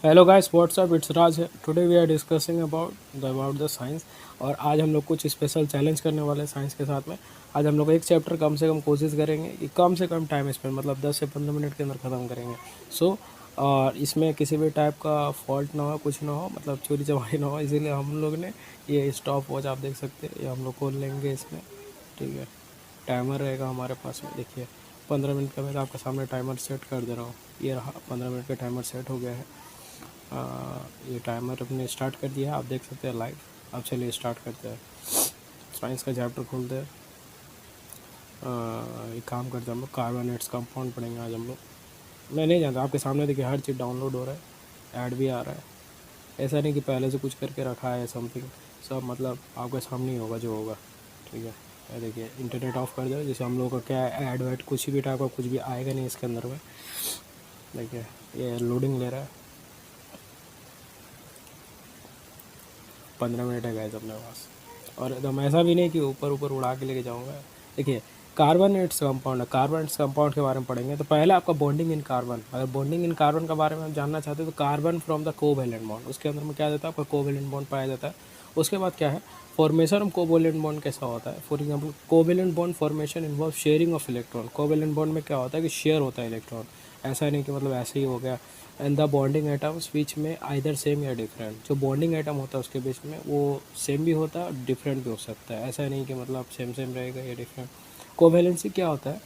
Hello guys, what's up, it's Raj है। Today we are discussing about the science. और आज हम लोग कुछ स्पेशल चैलेंज करने वाले हैं साइंस के साथ में। आज हम लोग एक चैप्टर कम से कम कोशिश करेंगे कि कम से कम टाइम स्पेंड मतलब 10 से 15 मिनट के अंदर ख़त्म करेंगे। और इसमें किसी भी टाइप का फॉल्ट ना हो, कुछ ना हो, मतलब चोरी चमारी ना हो। इसीलिए हम लोग ने ये स्टॉप वॉच आप देख सकते हैं, ये हम लोग खोल लेंगे इसमें। ठीक है, टाइमर रहेगा हमारे पास में। देखिए 15 मिनट का मैं तो आपके सामने टाइमर सेट कर दे रहा हूँ। ये रहा, 15 मिनट का टाइमर सेट हो गया है। ये टाइमर अपने स्टार्ट कर दिया है, आप देख सकते हैं लाइव। अब चलिए स्टार्ट करते हैं। साइंस का चैप्टर खोलते हैं। एक काम करते हैं, हम लोग कार्बोनेट्स कंपाउंड पढ़ेंगे आज हम लोग। मैं नहीं जानता, आपके सामने देखिए हर चीज़ डाउनलोड हो रहा है, ऐड भी आ रहा है। ऐसा नहीं कि पहले से कुछ करके रखा है समथिंग, सब मतलब आपके सामने ही होगा जो होगा। ठीक है, ये देखिए इंटरनेट ऑफ कर दो, जैसे हम लोग का क्या ऐड वैड कुछ भी टाइप का कुछ भी आएगा नहीं इसके अंदर में। देखिए ये लोडिंग ले रहा है, 15 मिनट है गाइस अपने पास। और एकदम ऐसा भी नहीं कि ऊपर ऊपर उड़ा के लेके जाऊंगा। देखिए कार्बोनेट्स कंपाउंड है, कार्बोनेट्स कंपाउंड के बारे में पढ़ेंगे। तो पहले आपका बॉन्डिंग इन कार्बन, अगर बॉन्डिंग इन कार्बन के बारे में आप जानना चाहते हो तो carbon from the covalent bond, उसके अंदर में क्या जाता है आपका कोवेलेंट बॉन्ड पाया जाता है। उसके बाद क्या है, फॉर्मेशन ऑफ कोवेलेंट बॉन्ड कैसा होता है। For example covalent bond formation involve sharing of electron. Covalent bond में क्या होता है कि शेयर होता है इलेक्ट्रॉन, ऐसा नहीं कि मतलब ऐसे ही हो गया। एंड द बॉन्डिंग एटम्स बीच में आइदर सेम या डिफरेंट, जो बॉन्डिंग एटम होता है उसके बीच में वो सेम भी होता है, डिफरेंट भी हो सकता है। ऐसा नहीं कि मतलब सेम सेम रहेगा या डिफरेंट। कोवेलेंसी क्या होता है,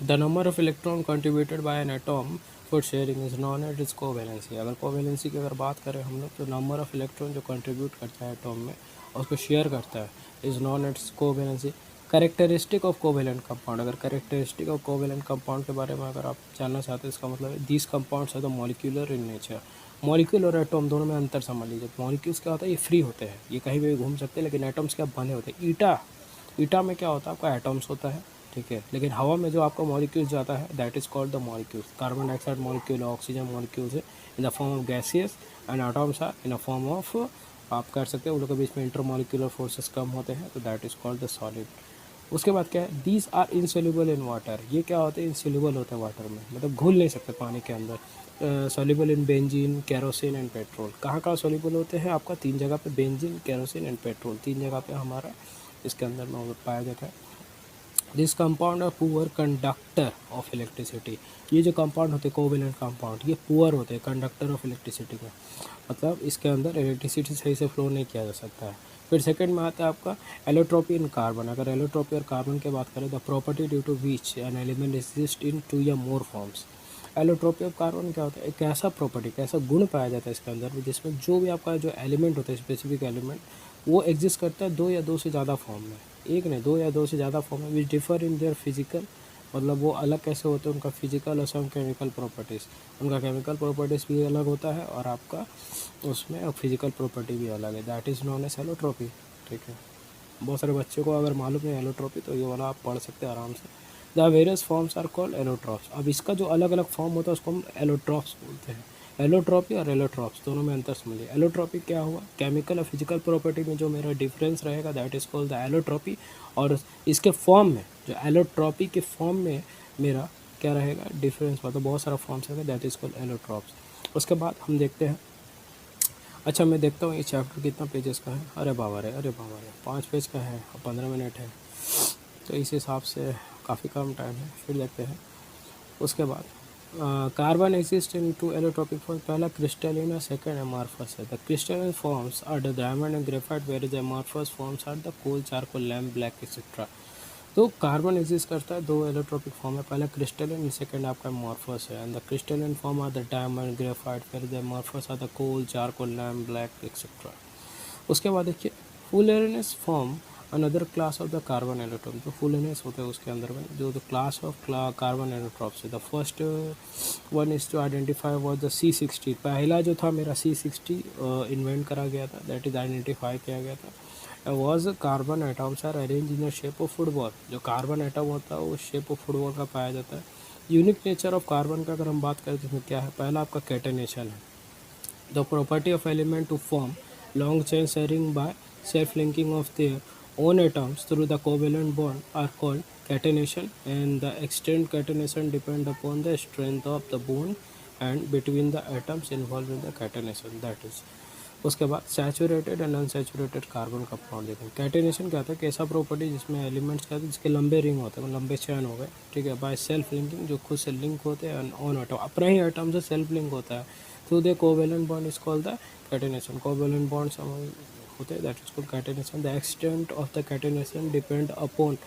the number of electron contributed by an atom for sharing is known as is covalency. अगर कोवेलेंसी की अगर बात करें हम लोग, तो नंबर ऑफ इलेक्ट्रॉन जो कंट्रीब्यूट करता है एटॉम में और उसको शेयर करता है is known as covalency. Characteristic of covalent compound, अगर करेक्टरिस्टिक ऑफ कोवेलेंट कंपाउंड के बारे में अगर आप जानना चाहते हैं, इसका मतलब है these compounds are the molecular in nature. Molecule और एटॉम दोनों में अंतर समझ लीजिए। मॉलिक्यूल्स क्या होता है, ये फ्री होते हैं, ये कहीं भी घूम सकते हैं, लेकिन एटम्स क्या बने होते हैं। ईटा, ईटा में क्या होता है आपका एटम्स होता है। ठीक है, लेकिन हवा में जो आपका मॉलिक्यूल्स जाता है that is called the molecules. Carbon dioxide molecule, oxygen molecules है in the form of gaseous, and atoms are in the form of, आप कर सकते हैं उन लोगों के बीच में इंटरमॉलिक्यूलर फोर्सेस कम होते हैं, तो that is called the solid. उसके बाद क्या है, these are insoluble in water. ये क्या होते हैं, इनसोल्यूबल होते हैं वाटर में, मतलब घुल नहीं सकते पानी के अंदर। Soluble in benzene, kerosene and petrol. कहाँ कहाँ सोल्यूबल होते हैं आपका, तीन जगह पे, बेंजीन, केरोसिन एंड पेट्रोल, तीन जगह पे हमारा इसके अंदर में पाया जाता है। दिस कंपाउंड है पुअर कंडक्टर ऑफ इलेक्ट्रिसिटी। ये जो कंपाउंड होते हैं कोवेलेंट कंपाउंड, ये पुअर होते हैं कंडक्टर ऑफ इलेक्ट्रिसिटी का, मतलब इसके अंदर इलेक्ट्रिसिटी सही से फ्लो नहीं किया जा सकता है। फिर सेकंड में आता है आपका एलोट्रोपी इन कार्बन। अगर एलोट्रोपी और कार्बन की बात करें, the property due to which an element exist in two या more forms. Allotropy of carbon क्या होता है, एक ऐसा प्रॉपर्टी, कैसा गुण पाया जाता है इसके अंदर जिसमें जो भी आपका जो एलिमेंट होता है, स्पेसिफिक एलिमेंट, वो एग्जिस्ट करता है दो या दो से ज़्यादा फॉर्म में। एक नहीं, दो या दो से ज़्यादा फॉर्म में, विच डिफर इन देयर फिजिकल, मतलब वो अलग कैसे होते हैं, उनका फिजिकल और सम केमिकल प्रॉपर्टीज़। उनका केमिकल प्रॉपर्टीज़ भी अलग होता है और आपका उसमें फिजिकल प्रॉपर्टी भी अलग है, that is known as allotropy. ठीक है, बहुत सारे बच्चों को अगर मालूम है एलोट्रोपी, तो ये वाला आप पढ़ सकते हैं आराम से। The various forms are called allotropes. अब इसका जो अलग अलग फॉर्म होता है उसको हम एलोट्रॉप्स बोलते हैं। एलोट्रॉपी और एलोट्रॉप्स दोनों में अंतर समझिए। एलोट्रॉपी क्या हुआ, केमिकल और फिजिकल प्रॉपर्टी में जो मेरा डिफरेंस रहेगा that is called the allotropy. और इसके फॉर्म में, जो एलोट्रॉपी के फॉर्म में मेरा क्या रहेगा डिफरेंस, मतलब बहुत सारा फॉर्म्स रहेगा, दैट इज़ कॉल्ड एलोट्रॉप्स। उसके बाद हम देखते हैं, अच्छा मैं देखता हूँ ये चैप्टर कितना पेजेस का है। अरे बाबा रे, अरे बाबा रे, 5 पेज का है और 15 मिनट है, तो इस हिसाब से काफ़ी कम टाइम है। फिर देखते हैं उसके बाद carbon exist in two allotropic form. पहला क्रिस्टलिन और सेकंड एमार्फस है। The crystalline forms are the diamond and graphite, where the amorphous forms are the coal, charcoal, lamp, black etcetera. तो कार्बन एग्जिस्ट करता है दो एलोट्रॉपिक फॉर्म है, पहला crystalline, second आपका एमॉर्फस है। And the crystalline form are the diamond, graphite, फिर the amorphous are the coal, charcoal, lamp, black etcetera. उसके बाद देखिए fullerenes form another class of the carbon allotrope. जो फुलनेस होते हैं उसके अंदर में जो the class of carbon allotropes है। The first one is to identify was the C60। पहला जो था मेरा C60 इन्वेंट करा गया था, दैट इज आइडेंटिफाई किया गया था। Was carbon atoms are arrange in the shape of football. जो कार्बन एटम होता है वो शेप ऑफ फुटबॉल का पाया जाता है। यूनिक नेचर ऑफ कार्बन का अगर हम बात करें तो इसमें क्या है, पहला आपका कैटेनेशन है। The property of element to form long chain sharing by self-linking of their own atoms through the covalent bond are called catenation, and the extent catenation depend upon the strength of the bond and between the atoms involve in the catenation that is. उसके बाद saturated and unsaturated carbon compound देखें। Catenation क्या होता है, कैसा property जिसमें elements क्या होते हैं, जिसके लंबे रिंग होते हैं, लंबे चैन हो गए, ठीक है, बाय सेल्फ लिंकिंग, जो खुद से लिंक होते हैं ऑन एटम, अपने ही एटम से सेल्फ लिंक होता है through the covalent bond is called the catenation. Covalent bonds होते हैं that is called catenation. The extent of the catenation depend upon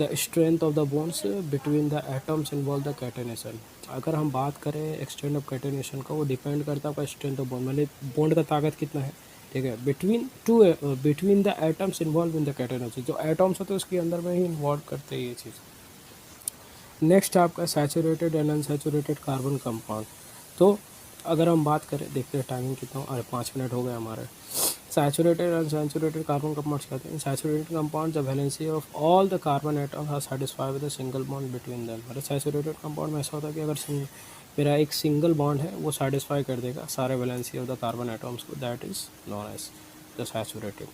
the strength of the bonds between the atoms involve the catenation. अगर हम बात करें extent of catenation का, वो depend करता है आपका स्ट्रेंथ ऑफ बॉन्ड, मतलब बॉन्ड का ताकत कितना है, ठीक है, between the atoms involve in the catenation. जो एटम्स होते हैं उसके अंदर में ही इन्वॉल्व करते हैं ये चीज़। नेक्स्ट आपका saturated and unsaturated carbon compound. तो अगर हम बात करें, देखते हैं टाइमिंग कितना, अरे 5 मिनट हो गए हमारे। Saturated and unsaturated carbon compounds कहते हैं। Saturated compound the valency of all the carbon atoms are satisfied with a single bond between them. मतलब सैचुरेटेड कंपाउंड में ऐसा होता है कि अगर मेरा एक सिंगल बॉन्ड है वो सैटिस्फाई कर देगा सारे valency of the carbon atoms को, that is known as the saturated.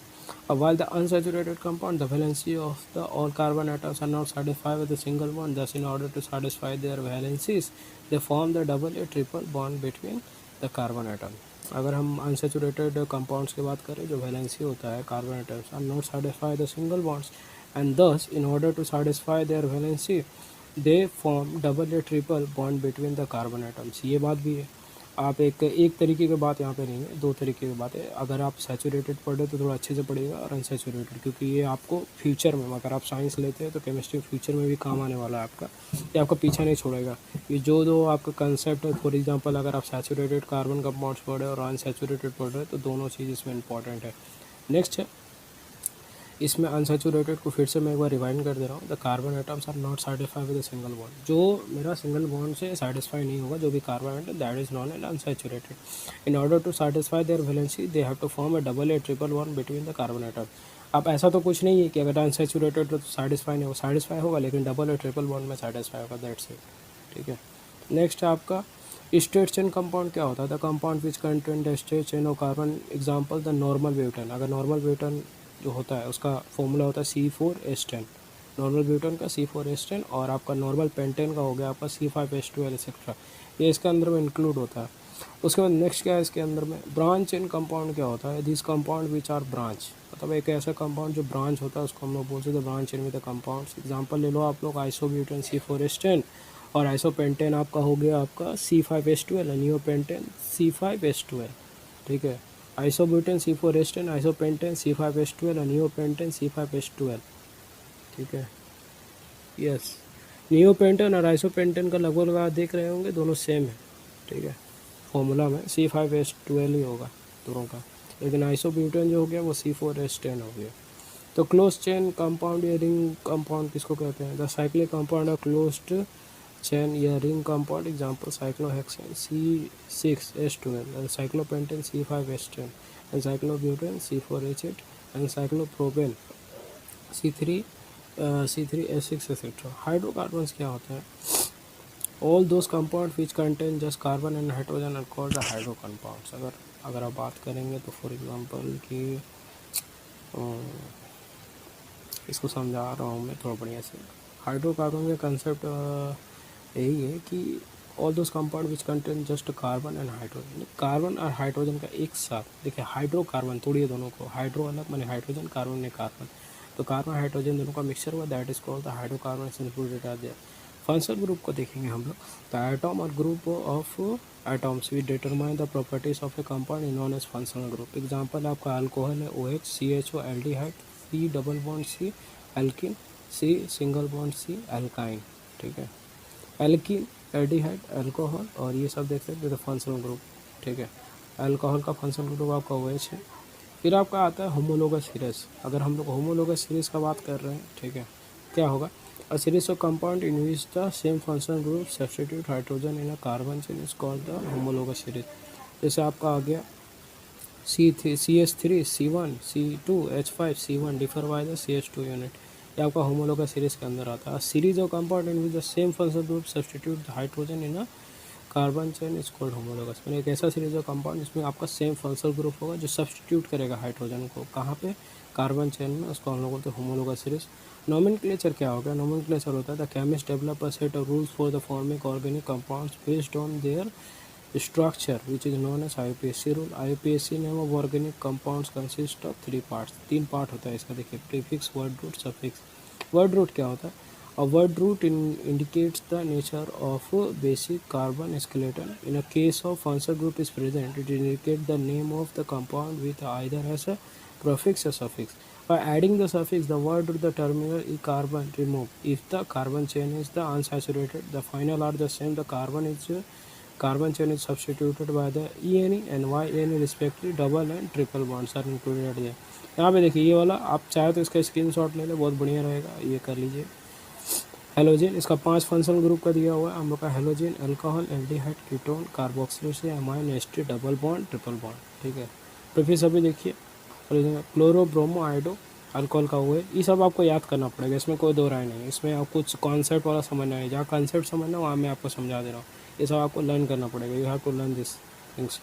While the unsaturated compound, the valency of the all carbon atoms are not satisfied with a single bond. Thus, in order to satisfy their valencies, they form the double or triple bond between the carbon atom. अगर हम unsaturated compounds की बात करें, जो valency होता है carbon atoms are not satisfy the single bonds, and thus in order to satisfy their valency they form double or triple bond between the carbon atoms। ये बात भी है। आप एक तरीके की बात यहाँ पे नहीं है, दो तरीके की बात है। अगर आप सैचुरेटेड पढ़ रहे हो तो थोड़ा अच्छे से पढ़िएगा, और अनसैचुरेटेड, क्योंकि ये आपको फ्यूचर में, अगर आप साइंस लेते हैं तो केमिस्ट्री फ्यूचर में भी काम आने वाला है आपका, ये आपका पीछा नहीं छोड़ेगा। ये जो दो आपका कंसेप्ट है, फॉर एग्जांपल अगर आप सैचुरेटेड कार्बन कंपाउंड्स पढ़ रहे हो और अनसैचुरेटेड पढ़ रहे हो तो दोनों चीज़ इसमें इंपॉर्टेंट है। नेक्स्ट है, इसमें अनसैचुरेटेड को फिर से मैं एक बार रिवाइंड कर दे रहा हूँ। The carbon atoms are not satisfied with single bond. जो मेरा सिंगल बॉन्ड से सेटिस्फाई नहीं होगा, जो भी carbon atom, that is known and unsaturated. In order to satisfy their valency they have to form a double या triple bond between the carbon atom. अब ऐसा तो कुछ नहीं है कि अगर अनसैचुरेटेड तो सेटिस्फाई नहीं होगा, सेटिस्फाई होगा लेकिन डबल या ट्रिपल बॉन्ड में सेटिस्फाई होगा, दैट्स इट, ठीक है। नेक्स्ट आपका स्ट्रेट चेन कंपाउंड क्या होता है? The compound which contain the straight chain of carbon, example the normal butane. अगर नॉर्मल ब्यूटेन जो होता है उसका फॉर्मूला होता है C4H10, नॉर्मल ब्यूटेन का C4H10, और आपका नॉर्मल पेंटेन का हो गया आपका C5H12 एक्सेट्रा, ये इसके अंदर में इंक्लूड होता है। उसके बाद नेक्स्ट क्या है इसके अंदर में, ब्रांच चेन कंपाउंड क्या होता है? This compound which are branch, मतलब एक ऐसा कंपाउंड जो ब्रांच होता है उसको हम लोग बोलते हैं branch chain with the compounds. Example ले लो आप लोग, आइसोब्यूटेन C4H10, और आइसोपेंटेन आपका हो गया आपका C5H12, नियोपेंटेन C5H12, ठीक है। Isobutane C4H10, isopentane C5H12, neopentane C5H12, ठीक है। यस, नियोपेंटेन और आइसोपेंटेन का लगभग आप देख रहे होंगे दोनों सेम है, ठीक है, फॉर्मूला में C5H12 ही होगा दोनों का, लेकिन आइसोब्यूटेन जो हो गया वो C4H10 हो गया। तो क्लोज चेन कंपाउंड या रिंग कंपाउंड किसको कहते हैं? The cyclic compound of closed chain या ring compound, example cyclohexane C6H12, and cyclopentane C5H10, and cyclobutane C4H8, and cyclopropane C3H6 etcetera. Hydrocarbons क्या होता है? All those compound which contain just carbon and hydrogen are called the hydro compounds. अगर आप बात करेंगे तो for example कि इसको समझा रहा हूँ मैं थोड़ा बढ़िया से। हाइड्रोकार्बन का कंसेप्ट यही है कि all those compound which contain just carbon and hydrogen, carbon और हाइड्रोजन का एक साथ, देखिए हाइड्रोकार्बन, तोड़िए दोनों को, हाइड्रो अलग माने हाइड्रोजन, कार्बन ने कार्बन, तो कार्बन हाइड्रोजन दोनों का मिक्सचर हुआ, that is called the hydrocarbon included are there. Functional group को देखेंगे हम लोग, द एटम और group of atoms which determine the properties of a compound known as functional group. Example आपका अल्कोहल है OH, CHO, aldehyde, C double bond C alkene, C single bond C alkyne, ठीक है। Alkene, aldehyde, alcohol, और ये सब देख सकते हैं फंक्शनल ग्रुप, ठीक है। अल्कोहल का फंक्शनल ग्रुप आपका OH है। फिर आपका आता है होमोलोगस सीरीज। अगर हम लोग होमोलोगस सीरीज का बात कर रहे हैं, ठीक है, क्या होगा? A series of compound in which the same functional group substitute hydrogen in a carbon chain is called the homologous series. जैसे आपका आ गया CH3 C1 C2 H5 C1 differ by the CH2 unit, ये आपका homologous series के अंदर आता है। Series of compound in which the same functional group substitute the hydrogen in a carbon chain is called homologous. मैंने एक ऐसा series of compound जिसमें आपका सेम फंक्शनल ग्रुप होगा जो सब्स्टिट्यूट करेगा हाइड्रोजन को, कहाँ पे? कार्बन चेन में, उसको हम लोग बोलते हैं होमोलोगस सीरीज। नोमेनक्लेचर क्या होगा? नोमेनक्लेचर होता है the chemist develop a set of rules for the forming organic compounds based on their structure which is known as IUPAC rule. IUPAC name of organic compounds consist of 3 parts. 3 part होता है इसका, देखिए prefix, word root, suffix. Word root क्या होता है? A word root indicates the nature of basic carbon skeleton. In a case of functional group is present, it indicates the name of the compound with either as a prefix or suffix. By adding the suffix, the word or the terminal is carbon removed. If the carbon chain is the unsaturated, the final are the same. The carbon chain is substituted by the ENE and YNE respectively. Double and triple bonds are included here. यहाँ पे देखिए ये वाला आप चाहे तो इसका screenshot ले ले, बहुत बढ़िया रहेगा, ये कर लीजिए. हेलोजन, इसका 5 फंक्शनल ग्रुप का दिया हुआ है हम लोग का. Halogen, alcohol, aldehyde, ketone, carboxyl, amine, ester, double bond, triple bond. ठीक है, तो फिर सभी देखिए क्लोरो, ब्रोमो, आयोडो, अल्कोहल का हुआ है. ये सब आपको याद करना पड़ेगा, इसमें कोई दो राय नहीं है. इसमें आप कुछ कॉन्सेप्ट वाला समझना है, जहाँ कॉन्सेप्ट समझना वहाँ मैं आपको समझा दे रहा हूँ. ये सब आपको लर्न करना पड़ेगा. You have to learn this things.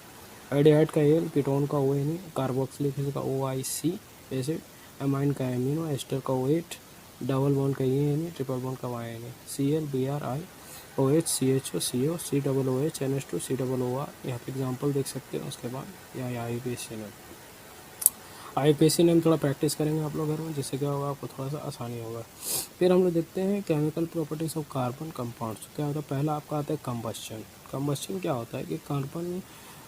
Aldehyde का एल, कीटोन का ओ नहीं, कार्बोक्सिलिक का OIC एसिड, अमाइन का एमिनो, एस्टर का OH, डबल बॉन्ड का ये नहीं, ट्रिपल बॉन्ड का वाई नहीं. CL, BrI, OH, CHO, CO, COOH, NH2, COOR. यहाँ पे एग्जाम्पल देख सकते हैं. उसके बाद यह IUPAC नेम. IUPAC नेम थोड़ा प्रैक्टिस करेंगे आप लोग घर में, जिससे क्या होगा आपको थोड़ा सा आसानी होगा. फिर हम लोग देखते हैं chemical properties of carbon compounds. क्या होता है? पहला आपका आता है कंबस्शन. कंबस्शन क्या होता है कि कार्बन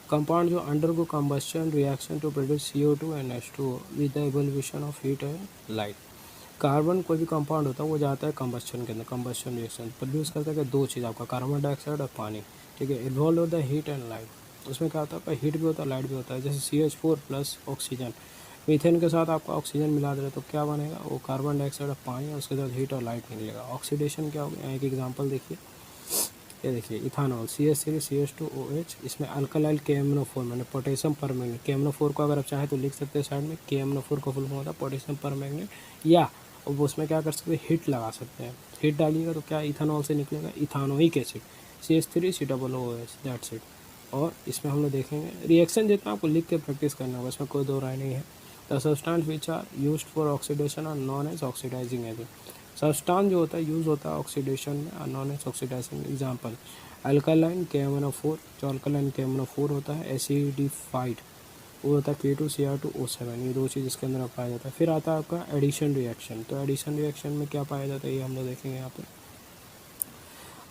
कंपाउंड जो undergo combustion reaction to produce CO2 and H2O with the evolution of heat and light. Carbon कोई भी कंपाउंड होता है वो जाता है कंबस्शन के अंदर. कंबस्शन रिएक्शन प्रोड्यूस करता है दो चीज़, आपका कार्बन डाइऑक्साइड और पानी. ठीक है, इन्वॉल्व होता है हीट एंड लाइट. उसमें क्या होता है? हीट भी होता है, लाइट भी होता है. जैसे CH4 प्लस ऑक्सीजन, मीथेन के साथ आपका ऑक्सीजन मिला दे तो क्या बनेगा? वो कार्बन डाइऑक्साइड और पानी और उसके साथ हीट और लाइट निकलेगा. ऑक्सीडेशन क्या होगा? एक एग्जांपल देखिए, ये देखिए इथानॉल CH3 CH2OH. इसमें अल्कलाइल KMNO4 मैंने पोटेशियम परमैंगनेट. KMNO4 को अगर आप चाहें तो लिख सकते हैं साइड में. KMNO4 का फुल फॉर्म होता है पोटेशियम परमैंगनेट. या उसमें क्या कर सकते हैं? हीट लगा सकते हैं. हीट डालिएगा तो क्या इथानॉल से निकलेगा? Ethanoic acid CH3 COOH. That's it. और इसमें हम लोग देखेंगे रिएक्शन जितना आपको लिख के प्रैक्टिस करना होगा, इसमें कोई दो राय नहीं है. The substance which are used for oxidation are known as oxidising agent. Substance जो होता है यूज़ होता है ऑक्सीडेशन में और known as oxidising. Example alkaline KMNO4. जो अल्कालाइन KMNO4 होता है एसिडिफाइड वो होता है K2Cr2O7. ये दो चीज़ इसके अंदर पाया जाता है. फिर आता है आपका एडिशन रिएक्शन. तो एडिशन रिएक्शन में क्या पाया जाता है ये हम लोग देखेंगे यहाँ पर.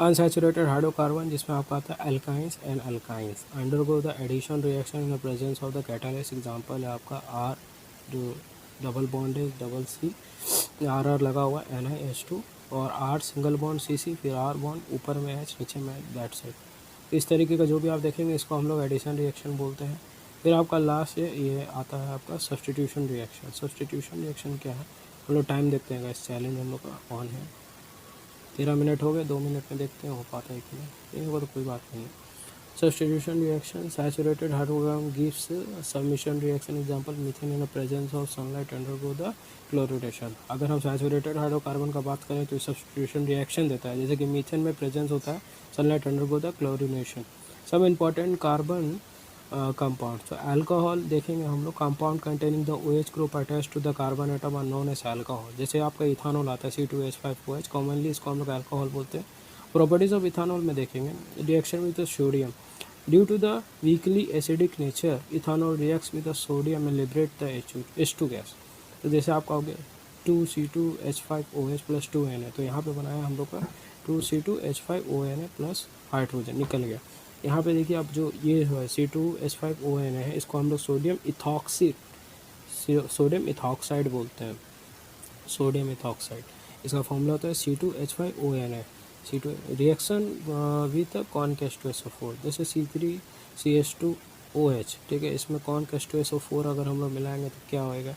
अनसैचुरेटेड हाइड्रोकार्बन जिसमें आपका आता है alkynes and alkynes undergo the addition reaction in the presence of the catalyst. Example है आपका R जो डबल बॉन्ड है डबल C, RR लगा हुआ NiH2 और R सिंगल बॉन्ड CC, फिर R बॉन्ड ऊपर में H नीचे में दैट्स इट. इस तरीके का जो भी आप देखेंगे इसको हम लोग एडिशन रिएक्शन बोलते हैं. फिर आपका लास्ट ये आता है आपका सब्सटीट्यूशन रिएक्शन. सब्सटीट्यूशन रिएक्शन क्या है? हम लोग टाइम देखते हैं. इस चैलेंज हम लोग का ऑन है. 13 मिनट हो गए, 2 मिनट में देखते हैं हो पाता है कि नहीं. ये होगा तो कोई बात नहीं. Substitution reaction saturated hydrocarbon gives submission reaction. Example methane in the presence of sunlight undergo the chlorination. अगर हम सैचुरेटेड हाइड्रोकार्बन का बात करें तो सब्सटीट्यूशन रिएक्शन देता है. जैसे कि मीथेन में प्रेजेंस होता है सनलाइट अंडरगो द क्लोरिनेशन. सब इंपॉर्टेंट कार्बन कंपाउंड. तो अल्कोहल देखेंगे हम लोग. Compound containing the OH group attach to the carbon atom are known as alcohol. जैसे आपका इथानॉल आता है C2H5OH. कॉमनली इसको हम लोग अल्कोहल बोलते हैं. प्रॉपर्टीज ऑफ इथानॉल में देखेंगे reaction with sodium. Due to the weakly acidic nature ethanol reacts with sodium and liberate the H2 gas. तो जैसे आप कहोगे 2C2H5OH प्लस 2Na, तो यहाँ पे बनाया हम लोग का 2C2H5ONA प्लस हाइड्रोजन निकल गया. यहाँ पे देखिए आप जो ये है C2H5ONA है, इसको हम लोग सोडियम इथॉक्साइड बोलते हैं. सोडियम इथॉक्साइड इसका फॉर्मूला होता है C2H5ONA. C2 reaction with cone H2SO4. जैसे C3CH2OH. ठीक है, इसमें कॉन H2SO4 अगर हम लोग मिलाएंगे तो क्या होएगा?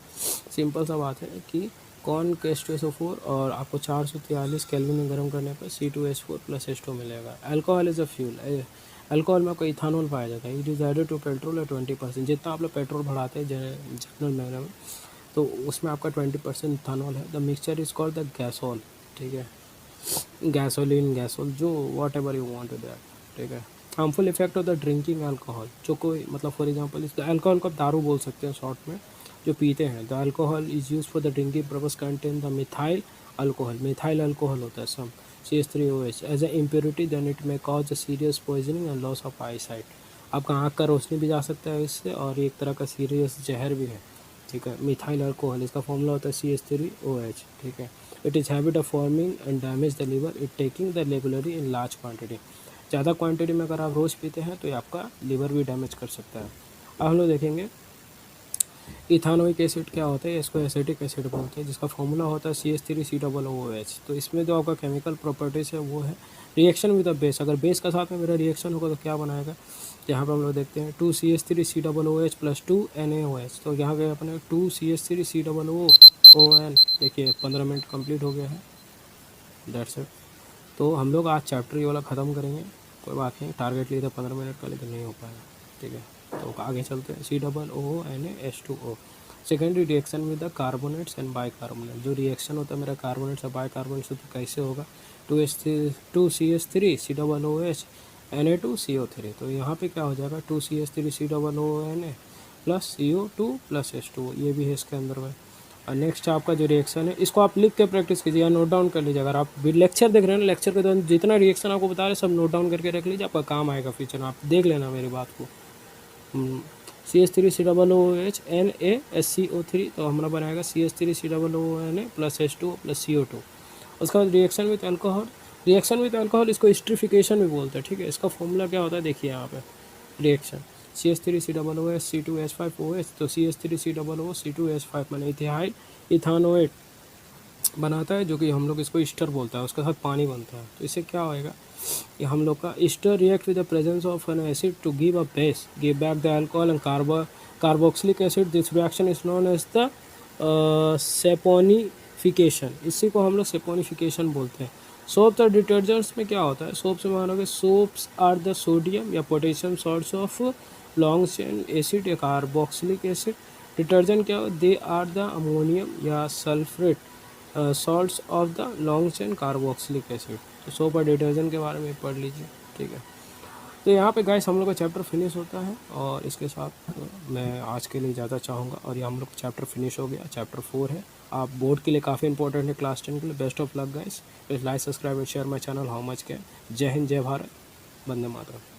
सिंपल सा बात है कि कॉन H2SO4 और आपको 443 केल्विन में गर्म करने पर C2H4 प्लस H2 मिलेगा. Alcohol is a fuel. Alcohol में आपको इथानॉल पाया जाता है. It is added to petrol 20%. जितना आप लोग पेट्रोल बढ़ाते हैं जनरल मैनर में तो उसमें आपका 20% इथानॉल है. The mixture is called the gasohol. ठीक है, गैसोलिन गैसोल जो whatever you want that. ठीक है. Harmful effect of the drinking alcohol. जो कोई मतलब फॉर एग्जांपल इस अल्कोहल को दारू बोल सकते हैं शॉर्ट में जो पीते हैं. The alcohol is use for the drinking purpose contain the methyl alcohol. Methyl alcohol होता है सम CH3OH as an impurity, then it may cause a serious poisoning and loss of eyesight. आपका आँख का रोशनी भी जा सकता है इससे, और ये एक तरह का सीरियस जहर भी है, ठीक है। मिथाइल अल्कोहल, इसका फॉर्मूला होता है CH3OH, ठीक है। It is habit of forming and damage the liver it taking the regularly in large quantity. ज़्यादा क्वांटिटी में अगर आप रोज़ पीते हैं तो ये आपका लिवर भी डैमेज कर सकता है। अब हम लोग देखेंगे इथानोइक एसिड क्या होता है, इसको एसिटिक एसिड बोलते हैं, जिसका फॉर्मूला होता है CH3COOH। तो इसमें जो आपका केमिकल प्रॉपर्टीज़ है वो है रिएक्शन विद द बेस। अगर बेस का साथ में मेरा रिएक्शन होगा तो क्या बनाएगा, यहाँ पर हम लोग देखते हैं 2CH3COOH प्लस 2NaOH। तो यहाँ पे अपने 2CH3COOON, देखिए 15 मिनट कंप्लीट हो गया है, दैट्स इट। तो हम लोग आज चैप्टर ये वाला ख़त्म करेंगे, कोई बात नहीं, टारगेट लिए थे 15 मिनट का लेकिन नहीं हो पाएगा, ठीक है। तो आगे चलते हैं, COONaH2O। Secondary reaction with the carbonates and bicarbonate. जो रिएक्शन होता है मेरा कार्बोनेट्स और बाइकार्बोनेट से तो कैसे होगा, 2CH3COOH Na2CO3। तो यहाँ पे क्या हो जाएगा 2CH3COONA plus CO2 plus H2O, ये भी है इसके अंदर में। और नेक्स्ट आपका जो रिएक्शन है इसको आप लिख के प्रैक्टिस कीजिए या नोट डाउन कर लीजिए। अगर आप लेक्चर देख रहे हैं ना, लेक्चर के दौरान जितना रिएक्शन आपको बता रहे हैं सब नोट डाउन करके रख लीजिए, आपका काम आएगा फ्यूचर में, आप देख लेना मेरी बात को। CH3COOH NaSCO3, तो हमारा बनाएगा CH3COONA plus H2O plus CO2। उसका बाद reaction with alcohol, reaction with alcohol इसको स्ट्रिफिकेशन भी बोलते हैं, ठीक है। इसका फॉर्मूला क्या होता है देखिए यहाँ पे, रिएक्शन CH3COOH C2H5OH, तो CH3COO C2H5 मैंने इथाइल इथानोएट बनाता है, जो कि हम लोग इसको ईस्टर बोलता है, उसके साथ पानी बनता है। तो इससे क्या होएगा कि हम लोग का ester react with the presence of an acid to give a base, give back the alcohol and carboxylic acid. This reaction is known as the saponification, इसी को हम लोग सेपोनिफिकेशन बोलते हैं। सोप द डिटर्जेंट्स में क्या होता है, सोप से मानोगे सोप्स आर द सोडियम या potassium salts of long chain acid या कार्बोक्सिलिक एसिड। डिटर्जेंट क्या हो, दे आर द अमोनियम या sulphonate salts of the long chain carboxylic acid. तो सोप और डिटर्जेंट के बारे में पढ़ लीजिए, ठीक है। तो यहाँ पे गाइस हम लोग का चैप्टर फिनिश होता है, और इसके साथ मैं आज के लिए ज़्यादा चाहूँगा, और ये हम लोग चैप्टर फिनिश हो गया, चैप्टर 4 है। आप बोर्ड के लिए काफ़ी इंपॉर्टेंट है, क्लास 10 के लिए। Best of luck guys, please like subscribe and share my channel how much के। जय हिंद, जय भारत, वंदे मातरम।